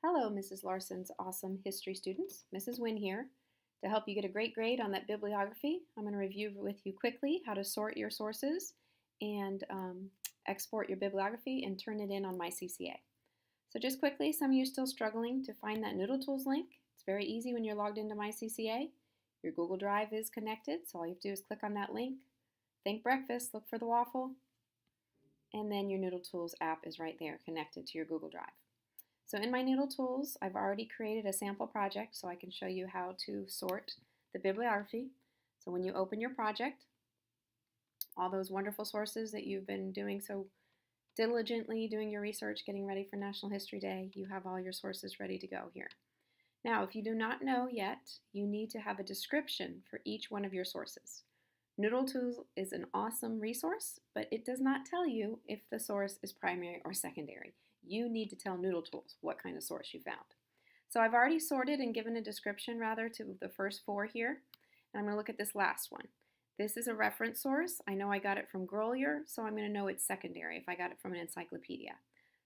Hello, Mrs. Larson's awesome history students. Mrs. Wynn here. To help you get a great grade on that bibliography, I'm going to review with you quickly how to sort your sources and export your bibliography and turn it in on MyCCA. So just quickly, some of you are still struggling to find that Noodletools link. It's very easy when you're logged into MyCCA. Your Google Drive is connected, so all you have to do is click on that link. Think breakfast, look for the waffle, and then your Noodletools app is right there connected to your Google Drive. So in my Noodletools, I've already created a sample project so I can show you how to sort the bibliography. So when you open your project, all those wonderful sources that you've been doing so diligently, doing your research, getting ready for National History Day, you have all your sources ready to go here. Now, if you do not know yet, you need to have a description for each one of your sources. Noodletools is an awesome resource, but it does not tell you if the source is primary or secondary. You need to tell Noodletools what kind of source you found. So I've already sorted and given a description rather to the first four here. And I'm going to look at this last one. This is a reference source. I know I got it from Grolier, so I'm going to know it's secondary if I got it from an encyclopedia.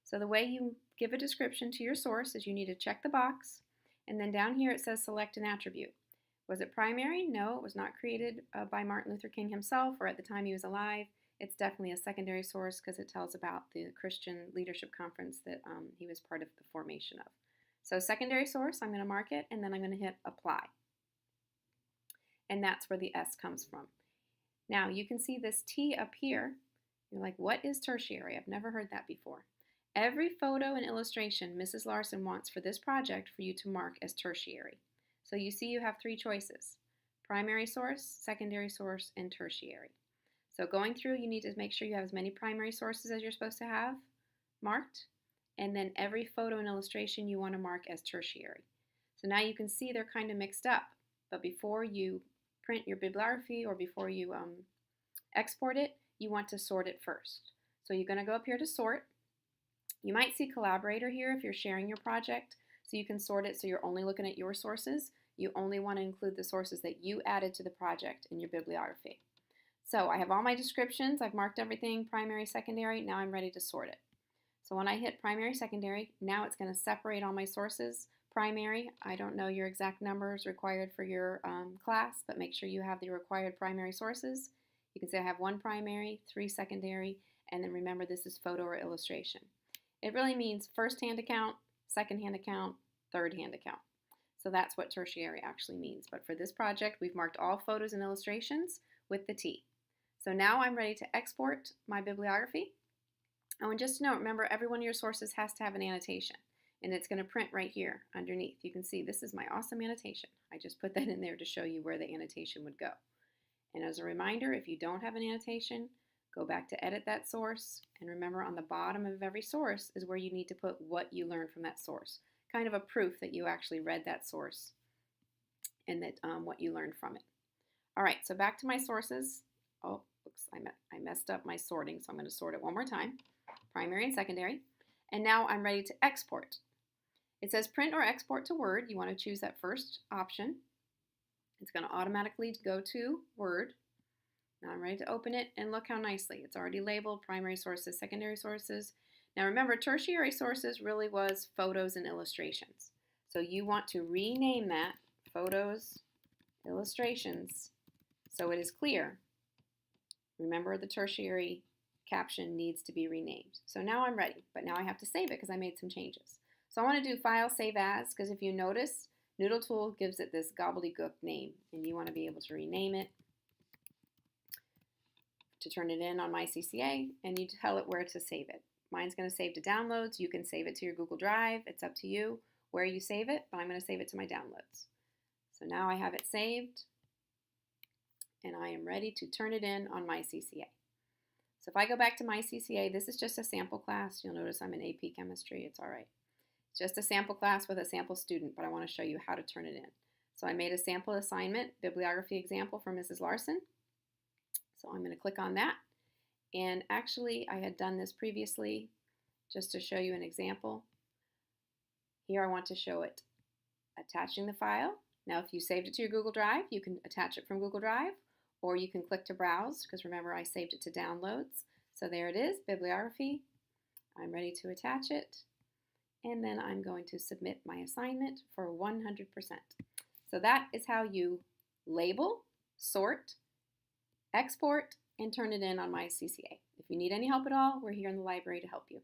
So the way you give a description to your source is you need to check the box, and then down here it says select an attribute. Was it primary? No, it was not created by Martin Luther King himself or at the time he was alive. It's definitely a secondary source because it tells about the Christian Leadership Conference that he was part of the formation of. So secondary source, I'm going to mark it, and then I'm going to hit apply. And that's where the S comes from. Now you can see this T up here. You're like, what is tertiary? I've never heard that before. Every photo and illustration Mrs. Larson wants for this project for you to mark as tertiary. So you see you have three choices: primary source, secondary source, and tertiary. So going through, you need to make sure you have as many primary sources as you're supposed to have marked, and then every photo and illustration you want to mark as tertiary. So now you can see they're kind of mixed up, but before you print your bibliography or before you export it, you want to sort it first. So you're going to go up here to sort. You might see collaborator here if you're sharing your project, so you can sort it so you're only looking at your sources. You only want to include the sources that you added to the project in your bibliography. So I have all my descriptions, I've marked everything, primary, secondary, now I'm ready to sort it. So when I hit primary, secondary, now it's going to separate all my sources. Primary, I don't know your exact numbers required for your class, but make sure you have the required primary sources. You can say I have 1 primary, 3 secondary, and then remember this is photo or illustration. It really means first-hand account, second-hand account, third-hand account. So that's what tertiary actually means. But for this project, we've marked all photos and illustrations with the T. So now I'm ready to export my bibliography. Oh, and just to note, remember every one of your sources has to have an annotation, and it's going to print right here underneath. You can see this is my awesome annotation. I just put that in there to show you where the annotation would go. And as a reminder, if you don't have an annotation, go back to edit that source, and remember on the bottom of every source is where you need to put what you learned from that source. Kind of a proof that you actually read that source and that what you learned from it. All right, so back to my sources. Oh, oops, I messed up my sorting, so I'm going to sort it one more time. Primary and secondary. And now I'm ready to export. It says print or export to Word. You want to choose that first option. It's going to automatically go to Word. Now I'm ready to open it, and look how nicely. It's already labeled primary sources, secondary sources. Now remember, tertiary sources really was photos and illustrations. So you want to rename that photos, illustrations, so it is clear. Remember, the tertiary caption needs to be renamed. So now I'm ready, but now I have to save it because I made some changes. So I want to do File, Save As, because if you notice, Noodletool gives it this gobbledygook name, and you want to be able to rename it to turn it in on MyCCA, and you tell it where to save it. Mine's going to save to downloads. You can save it to your Google Drive. It's up to you where you save it, but I'm going to save it to my downloads. So now I have it saved, and I am ready to turn it in on MyCCA. So if I go back to MyCCA, this is just a sample class. You'll notice I'm in AP Chemistry. It's all right. It's just a sample class with a sample student, but I want to show you how to turn it in. So I made a sample assignment, bibliography example for Mrs. Larson. So I'm going to click on that. And actually, I had done this previously just to show you an example. Here I want to show it attaching the file. Now, if you saved it to your Google Drive, you can attach it from Google Drive, or you can click to browse, because remember I saved it to downloads. So there it is, bibliography. I'm ready to attach it. and then I'm going to submit my assignment for 100%. So that is how you label, sort, export, and turn it in on my CCA. If you need any help at all, we're here in the library to help you.